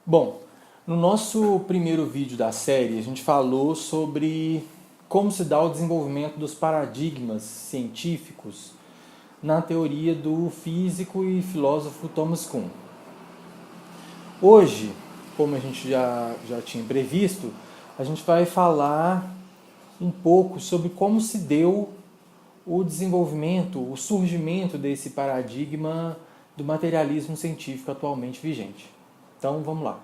Bom, no nosso primeiro vídeo da série, a gente falou sobre como se dá o desenvolvimento dos paradigmas científicos na teoria do físico e filósofo Thomas Kuhn. Hoje, como a gente já tinha previsto, a gente vai falar um pouco sobre como se deu o desenvolvimento, o surgimento desse paradigma do materialismo científico atualmente vigente. Então, vamos lá.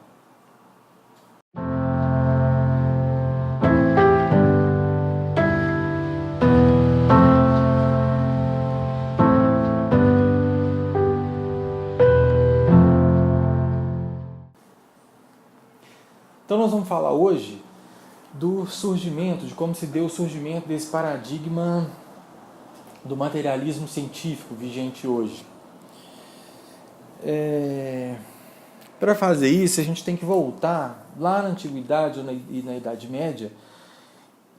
Então nós vamos falar hoje do surgimento, de como se deu o surgimento desse paradigma do materialismo científico vigente hoje. Para fazer isso, a gente tem que voltar lá na Antiguidade e na Idade Média,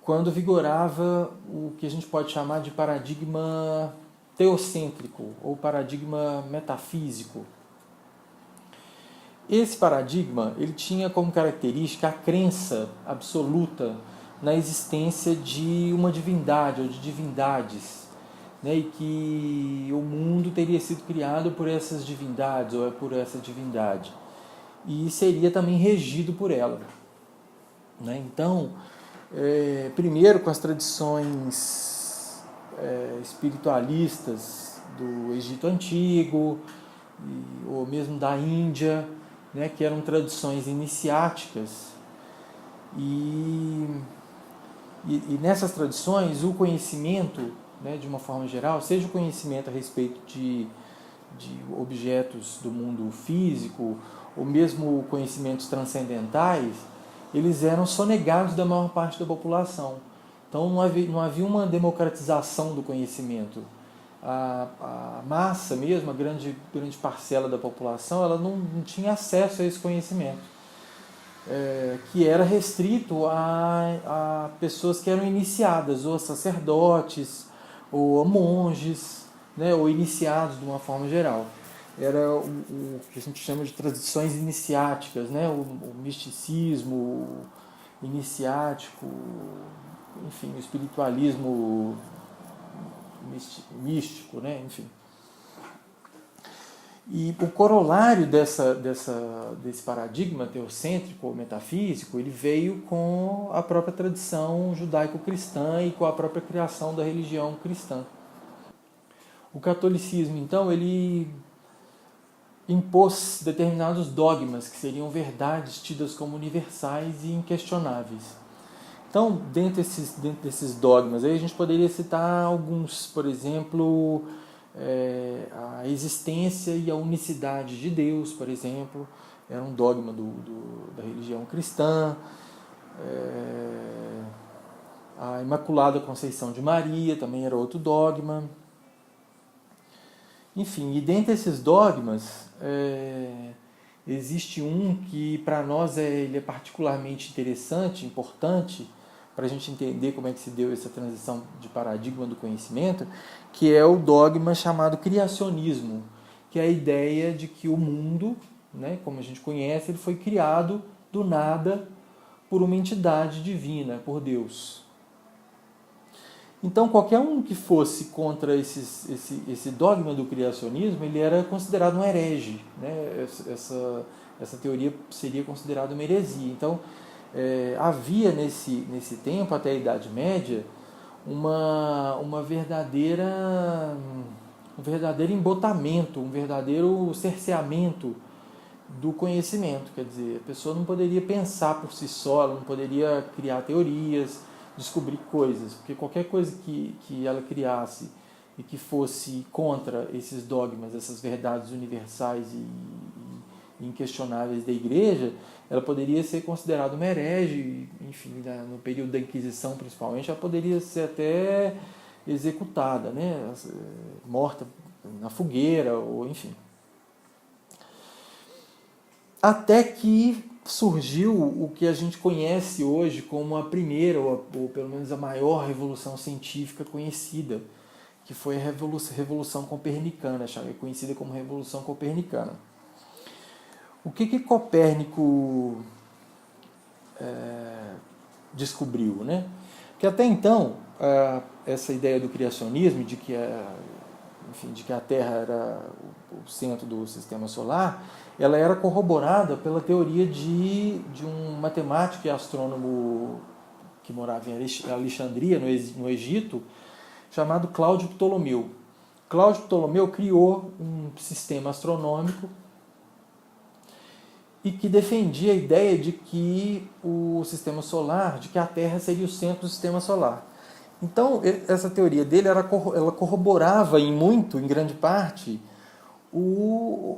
quando vigorava o que a gente pode chamar de paradigma teocêntrico ou paradigma metafísico. Esse paradigma ele tinha como característica a crença absoluta na existência de uma divindade ou de divindades, né, e que o mundo teria sido criado por essas divindades ou por essa divindade e seria também regido por ela, né? Então, primeiro com as tradições espiritualistas do Egito Antigo ou mesmo da Índia, né, que eram tradições iniciáticas, e nessas tradições o conhecimento, né, de uma forma geral, seja o conhecimento a respeito de objetos do mundo físico, ou mesmo conhecimentos transcendentais, eles eram sonegados da maior parte da população. Então não havia uma democratização do conhecimento. A massa mesmo, a grande parcela da população, ela não tinha acesso a esse conhecimento, que era restrito a pessoas que eram iniciadas, ou a sacerdotes, ou a monges, né, ou iniciados de uma forma geral. Era o que a gente chama de tradições iniciáticas, né, o misticismo iniciático, enfim, o espiritualismo místico, né? Enfim. E o corolário desse paradigma teocêntrico ou metafísico, ele veio com a própria tradição judaico-cristã e com a própria criação da religião cristã. O catolicismo, então, ele impôs determinados dogmas que seriam verdades tidas como universais e inquestionáveis. Então, dentro desses dogmas, aí a gente poderia citar alguns, por exemplo, a existência e a unicidade de Deus, por exemplo, era um dogma da religião cristã, a Imaculada Conceição de Maria também era outro dogma. Enfim, e dentre esses dogmas, existe um que para nós ele é particularmente interessante, importante, para a gente entender como é que se deu essa transição de paradigma do conhecimento, que é o dogma chamado criacionismo, que é a ideia de que o mundo, né, como a gente conhece, ele foi criado do nada por uma entidade divina, por Deus. Então, qualquer um que fosse contra esse dogma do criacionismo, ele era considerado um herege, né? Essa teoria seria considerada uma heresia. Então, havia nesse tempo, até a Idade Média, um verdadeiro embotamento, um verdadeiro cerceamento do conhecimento. Quer dizer, a pessoa não poderia pensar por si só, ela não poderia criar teorias, descobrir coisas, porque qualquer coisa que ela criasse e que fosse contra esses dogmas, essas verdades universais e inquestionáveis da Igreja, ela poderia ser considerada uma herege, enfim, no período da Inquisição principalmente, ela poderia ser até executada, né, morta na fogueira, ou enfim. Até que surgiu o que a gente conhece hoje como a primeira, ou pelo menos a maior revolução científica conhecida, que foi a Revolução Copernicana, conhecida como Revolução Copernicana. O que Copérnico descobriu, né? Que até então, essa ideia do criacionismo, de que a Terra era o centro do sistema solar, ela era corroborada pela teoria de um matemático e astrônomo que morava em Alexandria, no Egito, chamado Cláudio Ptolomeu. Cláudio Ptolomeu criou um sistema astronômico e que defendia a ideia de que o sistema solar, de que a Terra seria o centro do sistema solar. Então, essa teoria dele, ela corroborava em grande parte,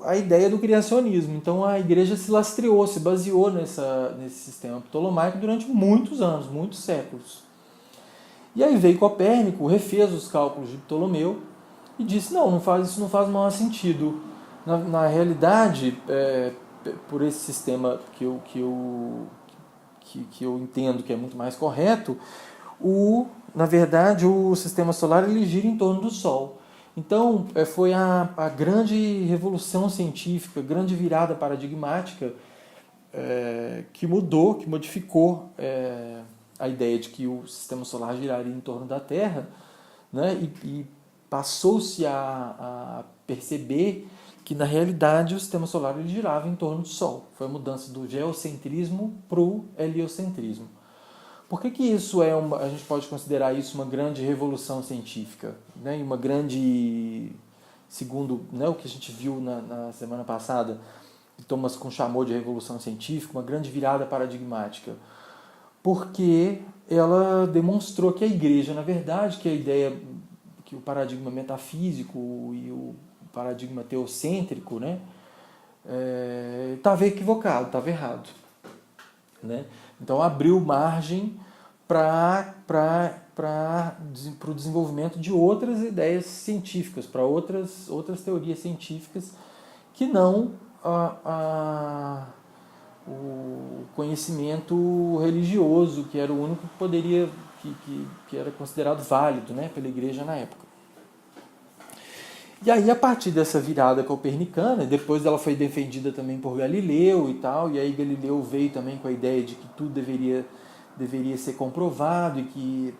a ideia do criacionismo. Então, a igreja se lastreou, se baseou nesse sistema ptolomaico durante muitos anos, muitos séculos. E aí veio Copérnico, refez os cálculos de Ptolomeu e disse, isso não faz o menor sentido. Na realidade, por esse sistema que eu entendo que é muito mais correto, na verdade, o sistema solar ele gira em torno do Sol. Então, foi a grande revolução científica, a grande virada paradigmática que modificou a ideia de que o sistema solar giraria em torno da Terra, né? E passou-se a perceber que, na realidade, o sistema solar ele girava em torno do Sol. Foi a mudança do geocentrismo para o heliocentrismo. Por que isso a gente pode considerar isso uma grande revolução científica, né? E uma grande, segundo, né, o que a gente viu na semana passada, que Thomas Kuhn chamou de revolução científica, uma grande virada paradigmática? Porque ela demonstrou que a igreja, na verdade, que a ideia, que o paradigma metafísico e o paradigma teocêntrico, né, estava equivocado, estava errado, né? Então abriu margem para o desenvolvimento de outras ideias científicas, para outras teorias científicas que não o conhecimento religioso, que era o único que poderia, que era considerado válido, né, pela igreja na época. E aí, a partir dessa virada copernicana, depois ela foi defendida também por Galileu e tal, e aí Galileu veio também com a ideia de que tudo deveria ser comprovado e que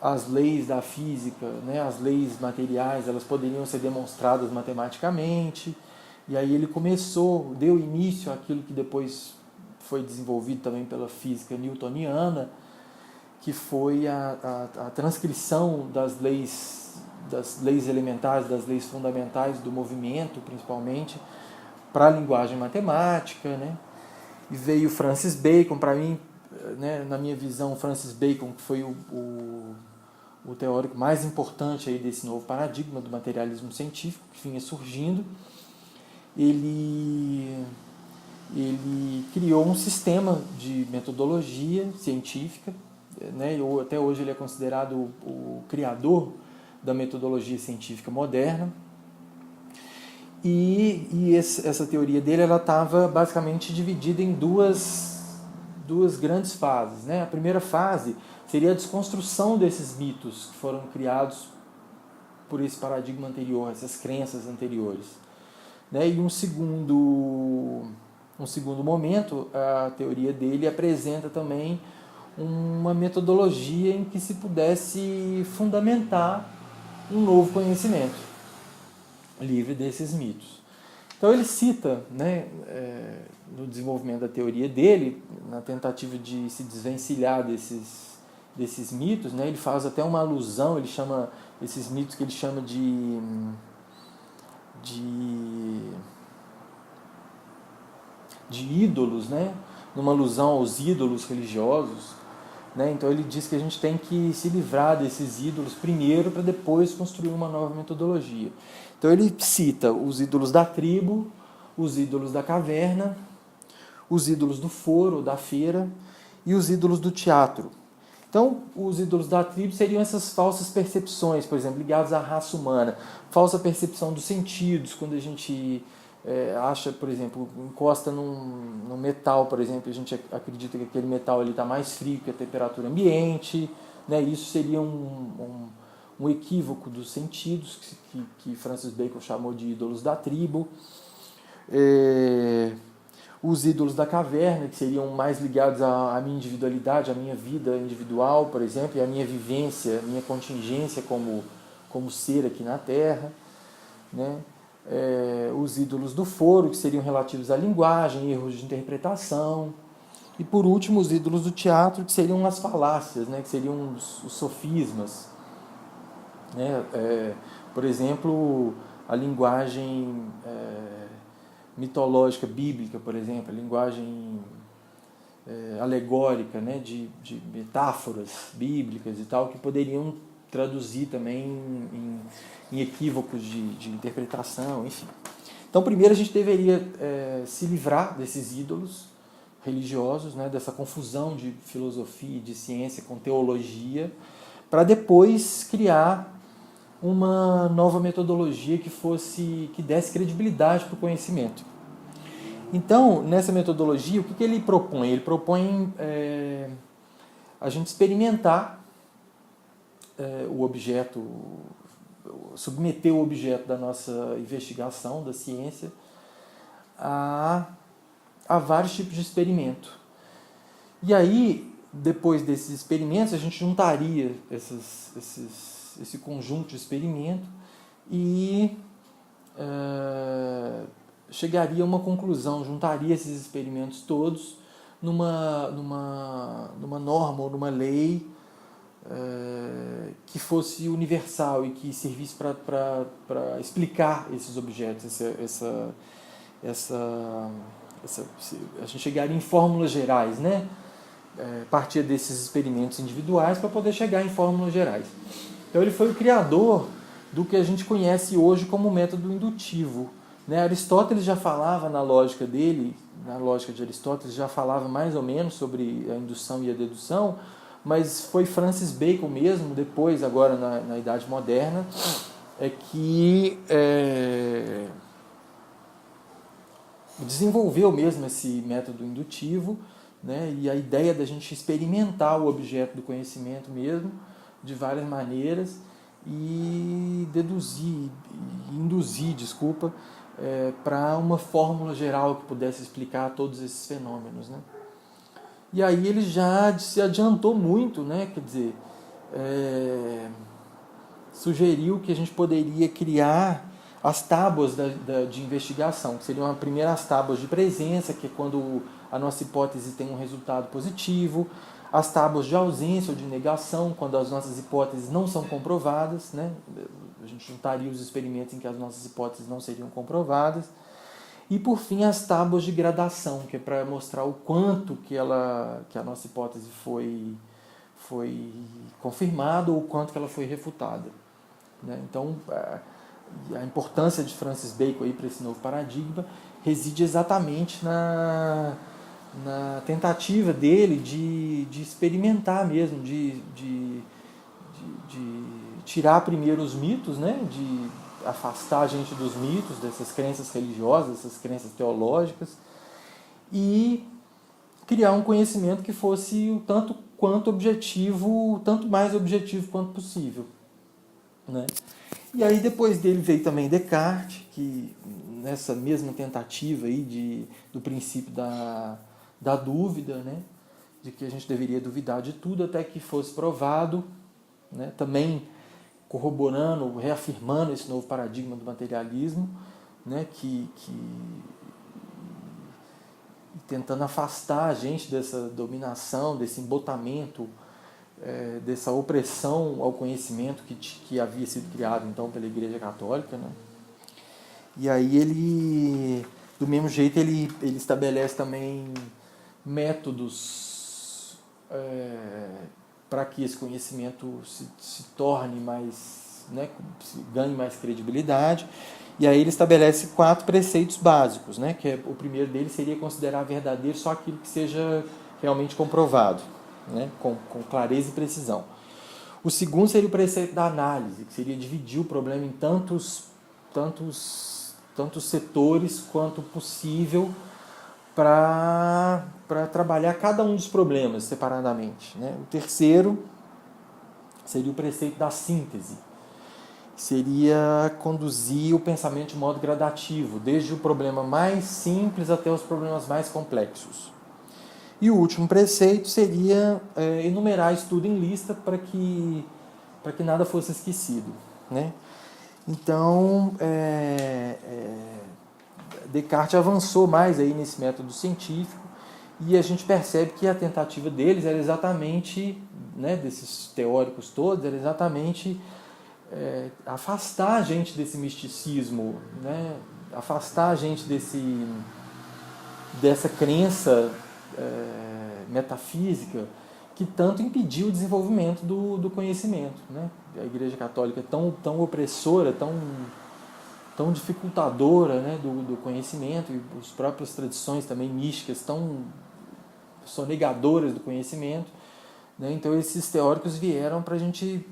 as leis da física, né, as leis materiais, elas poderiam ser demonstradas matematicamente. E aí ele deu início àquilo que depois foi desenvolvido também pela física newtoniana, que foi a transcrição das leis elementares, das leis fundamentais do movimento, principalmente, para a linguagem matemática, né? E veio Francis Bacon, para mim, né, na minha visão, Francis Bacon, que foi o teórico mais importante aí desse novo paradigma do materialismo científico que vinha surgindo. Ele criou um sistema de metodologia científica, né? Até hoje ele é considerado o criador da metodologia científica moderna. E essa teoria dele estava basicamente dividida em duas grandes fases, né? A primeira fase seria a desconstrução desses mitos que foram criados por esse paradigma anterior, essas crenças anteriores, né? E um segundo momento, a teoria dele apresenta também uma metodologia em que se pudesse fundamentar um novo conhecimento, livre desses mitos. Então ele cita, né, no desenvolvimento da teoria dele, na tentativa de se desvencilhar desses mitos, né, ele faz até uma alusão, ele chama esses mitos que ele chama de ídolos, né, numa alusão aos ídolos religiosos, né? Então ele diz que a gente tem que se livrar desses ídolos primeiro para depois construir uma nova metodologia. Então ele cita os ídolos da tribo, os ídolos da caverna, os ídolos do foro, da feira e os ídolos do teatro. Então, os ídolos da tribo seriam essas falsas percepções, por exemplo, ligadas à raça humana, falsa percepção dos sentidos, quando a gente acha, por exemplo, encosta num metal, por exemplo, a gente acredita que aquele metal está mais frio que a temperatura ambiente, né? Isso seria um um equívoco dos sentidos, que Francis Bacon chamou de ídolos da tribo. Os ídolos da caverna, que seriam mais ligados à minha individualidade, à minha vida individual, por exemplo, e à minha vivência, à minha contingência como ser aqui na Terra, né? Os ídolos do foro, que seriam relativos à linguagem, erros de interpretação. E, por último, os ídolos do teatro, que seriam as falácias, né? Que seriam os sofismas. Né? Por exemplo, a linguagem mitológica bíblica, por exemplo, a linguagem alegórica, né? de metáforas bíblicas e tal, que poderiam traduzir também em equívocos de interpretação, enfim. Então, primeiro a gente deveria se livrar desses ídolos religiosos, né? Dessa confusão de filosofia e de ciência com teologia, para depois criar uma nova metodologia que desse credibilidade para o conhecimento. Então, nessa metodologia, o que ele propõe? Ele propõe a gente experimentar o objeto, submeter o objeto da nossa investigação, da ciência, a vários tipos de experimento. E aí, depois desses experimentos, a gente juntaria esse conjunto de experimento e chegaria a uma conclusão, juntaria esses experimentos todos numa norma ou numa lei que fosse universal e que servisse para explicar esses objetos. A gente chegaria em fórmulas gerais, né? Partir desses experimentos individuais para poder chegar em fórmulas gerais. Então ele foi o criador do que a gente conhece hoje como método indutivo, né? Aristóteles já falava na lógica dele, na lógica de Aristóteles, já falava mais ou menos sobre a indução e a dedução, mas foi Francis Bacon mesmo, depois, agora na Idade Moderna, que desenvolveu mesmo esse método indutivo, né? E a ideia da gente experimentar o objeto do conhecimento mesmo, de várias maneiras, e induzir, para uma fórmula geral que pudesse explicar todos esses fenômenos, né? E aí ele já se adiantou muito, né? Quer dizer, sugeriu que a gente poderia criar as tábuas de investigação, que seriam as primeiras tábuas de presença, que é quando a nossa hipótese tem um resultado positivo, as tábuas de ausência ou de negação, quando as nossas hipóteses não são comprovadas, né? A gente juntaria os experimentos em que as nossas hipóteses não seriam comprovadas. E, por fim, as tábuas de gradação, que é para mostrar o quanto que a nossa hipótese foi confirmada ou o quanto que ela foi refutada, né? Então, a importância de Francis Bacon para esse novo paradigma reside exatamente na tentativa dele de experimentar mesmo, de tirar primeiro os mitos, né? De afastar a gente dos mitos, dessas crenças religiosas, dessas crenças teológicas, e criar um conhecimento que fosse o tanto mais objetivo quanto possível, né? E aí depois dele veio também Descartes, que nessa mesma tentativa aí do princípio da dúvida, né? De que a gente deveria duvidar de tudo até que fosse provado, né? Também corroborando, reafirmando esse novo paradigma do materialismo, né? Tentando afastar a gente dessa dominação, desse embotamento, dessa opressão ao conhecimento que havia sido criado então pela Igreja Católica, né? E aí ele, do mesmo jeito, ele estabelece também métodos para que esse conhecimento se torne mais, né, ganhe mais credibilidade. E aí ele estabelece 4 preceitos básicos, né, que o primeiro deles seria considerar verdadeiro só aquilo que seja realmente comprovado, né, com clareza e precisão. O segundo seria o preceito da análise, que seria dividir o problema em tantos setores quanto possível para trabalhar cada um dos problemas separadamente, né? O terceiro seria o preceito da síntese, que seria conduzir o pensamento de modo gradativo, desde o problema mais simples até os problemas mais complexos. E o último preceito seria enumerar estudo em lista para que nada fosse esquecido, né? Então, Descartes avançou mais aí nesse método científico e a gente percebe que a tentativa deles era exatamente, né, desses teóricos todos, era exatamente afastar a gente desse misticismo, né, afastar a gente dessa crença metafísica que tanto impediu o desenvolvimento do conhecimento, né? A Igreja Católica é tão opressora, tão dificultadora, né, do conhecimento, e as próprias tradições também místicas tão sonegadoras do conhecimento, né? Então esses teóricos vieram para a gente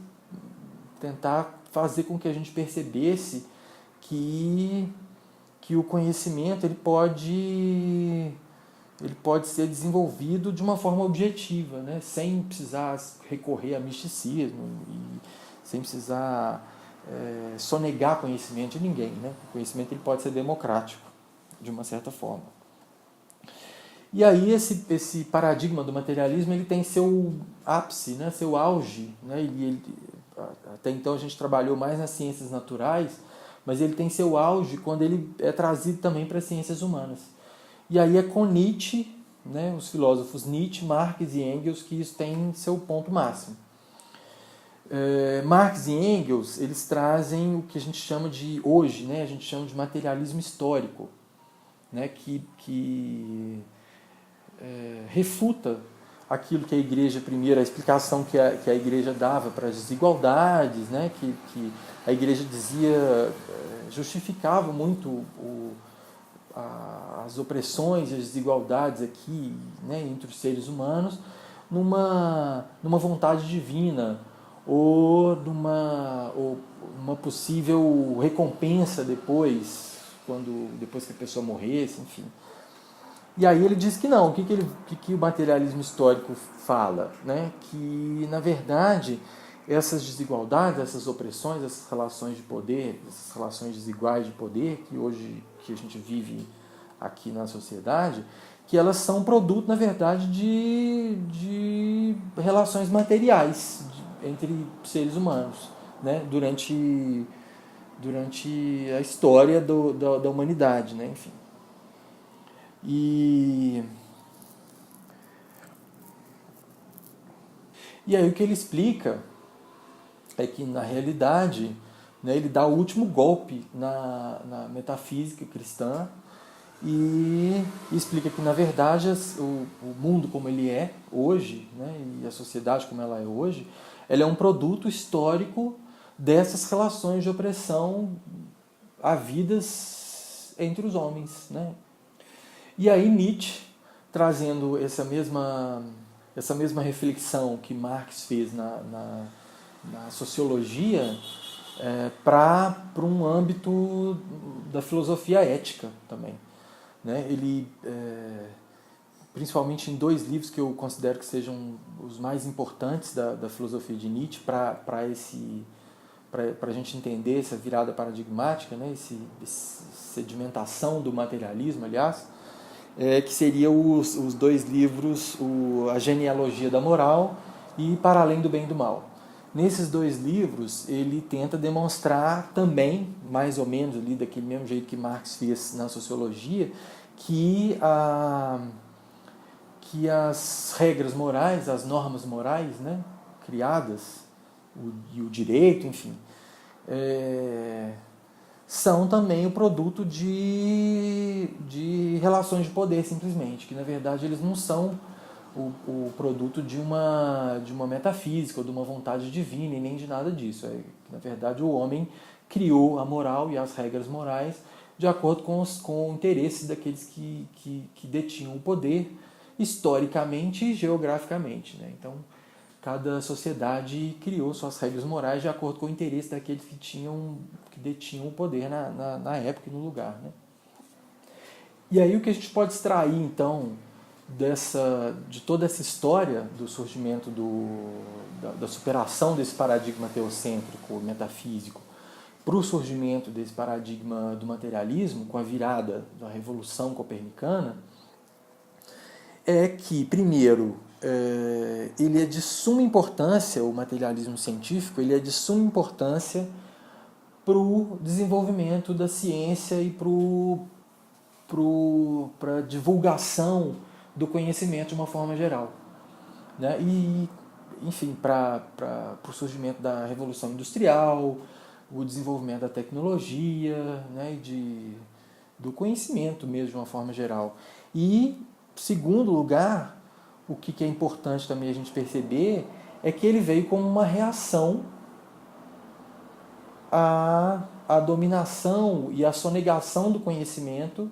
tentar fazer com que a gente percebesse que o conhecimento ele pode ser desenvolvido de uma forma objetiva, né? Sem precisar recorrer a misticismo e sem precisar sonegar conhecimento de ninguém, né? O conhecimento ele pode ser democrático, de uma certa forma. E aí esse paradigma do materialismo ele tem seu ápice, né? Seu auge, né? Até então a gente trabalhou mais nas ciências naturais, mas ele tem seu auge quando ele é trazido também para as ciências humanas. E aí é com Nietzsche, né, os filósofos Nietzsche, Marx e Engels, que isso tem seu ponto máximo. Marx e Engels, eles trazem o que a gente chama de, hoje, né, a gente chama de materialismo histórico, né, que refuta aquilo que a igreja, primeiro, a explicação que a igreja dava para as desigualdades, né, que a igreja dizia, justificava muito as opressões e as desigualdades aqui, né, entre os seres humanos, numa vontade divina, ou uma possível recompensa depois que a pessoa morresse, enfim. E aí ele diz que não. O que o materialismo histórico fala? Né? Que, na verdade, essas desigualdades, essas opressões, essas relações de poder, essas relações desiguais de poder que a gente vive aqui na sociedade, que elas são produto, na verdade, de relações materiais entre seres humanos, né? durante a história da humanidade, né? Enfim. E aí o que ele explica é que, na realidade, né, ele dá o último golpe na metafísica cristã e explica que, na verdade, o mundo como ele é hoje, né, e a sociedade como ela é hoje, ela é um produto histórico dessas relações de opressão havidas entre os homens, né? E aí Nietzsche, trazendo essa mesma reflexão que Marx fez na sociologia, para um âmbito da filosofia ética também, né? Ele, principalmente em dois livros que eu considero que sejam os mais importantes da filosofia de Nietzsche, para a gente entender essa virada paradigmática, né? Essa sedimentação do materialismo, aliás, que seriam os dois livros, A Genealogia da Moral e Para Além do Bem e do Mal. Nesses dois livros, ele tenta demonstrar também, mais ou menos ali daquele mesmo jeito que Marx fez na sociologia, que as regras morais, as normas morais, né, criadas, e o direito, enfim, são também o produto de relações de poder, simplesmente, que na verdade eles não são o produto de uma metafísica ou de uma vontade divina e nem de nada disso. Na verdade, o homem criou a moral e as regras morais de acordo com o interesse daqueles que detinham o poder historicamente e geograficamente, né? Então, cada sociedade criou suas regras morais de acordo com o interesse daqueles que detinham o poder na época e no lugar, né? E aí o que a gente pode extrair, então, de toda essa história do surgimento da superação desse paradigma teocêntrico, metafísico, para o surgimento desse paradigma do materialismo, com a virada da Revolução Copernicana, é que, primeiro, ele é de suma importância, o materialismo científico, ele é de suma importância para o desenvolvimento da ciência e para a divulgação do conhecimento de uma forma geral, né? E, enfim, para o surgimento da Revolução Industrial, o desenvolvimento da tecnologia, né? Do conhecimento mesmo de uma forma geral. E, segundo lugar, o que é importante também a gente perceber é que ele veio como uma reação à dominação e à sonegação do conhecimento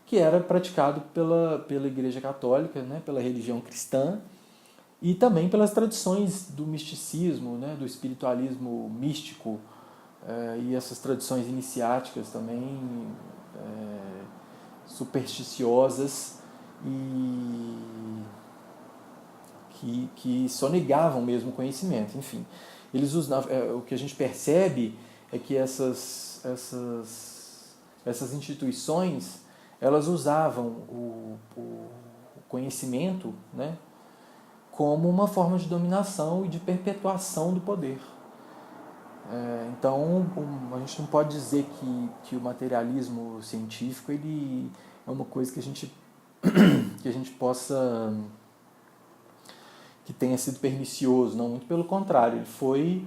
que era praticado pela Igreja Católica, né, pela religião cristã, e também pelas tradições do misticismo, né, do espiritualismo místico, e essas tradições iniciáticas também supersticiosas e que sonegavam mesmo o conhecimento. Enfim, eles usavam, o que a gente percebe é que essas instituições, elas usavam o conhecimento, né, como uma forma de dominação e de perpetuação do poder. Então, a gente não pode dizer que o materialismo científico ele é uma coisa que a gente possa, que tenha sido pernicioso, não, muito pelo contrário, ele foi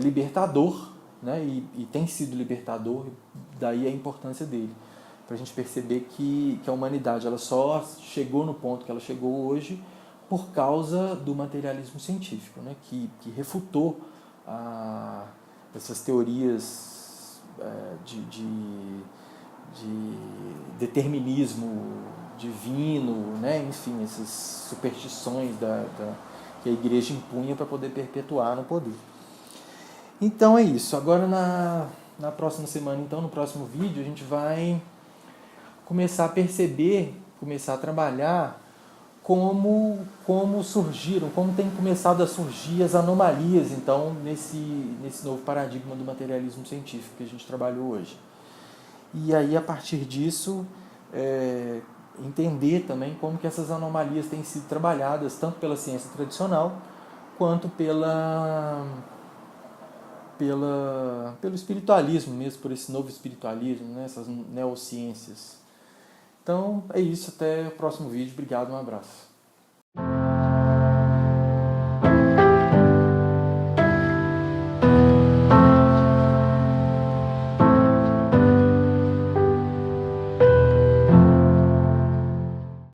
libertador, né, e tem sido libertador, daí a importância dele, para a gente perceber que a humanidade ela só chegou no ponto que ela chegou hoje por causa do materialismo científico, né, que refutou essas teorias de determinismo divino, né, enfim, essas superstições que a igreja impunha para poder perpetuar no poder. Então é isso. Agora na próxima semana, então, no próximo vídeo, a gente vai começar a perceber, começar a trabalhar como surgiram, como tem começado a surgir as anomalias, então, nesse novo paradigma do materialismo científico que a gente trabalhou hoje. E aí, a partir disso, entender também como que essas anomalias têm sido trabalhadas, tanto pela ciência tradicional, quanto pelo espiritualismo mesmo, por esse novo espiritualismo, né, essas neociências. Então, é isso. Até o próximo vídeo. Obrigado, um abraço.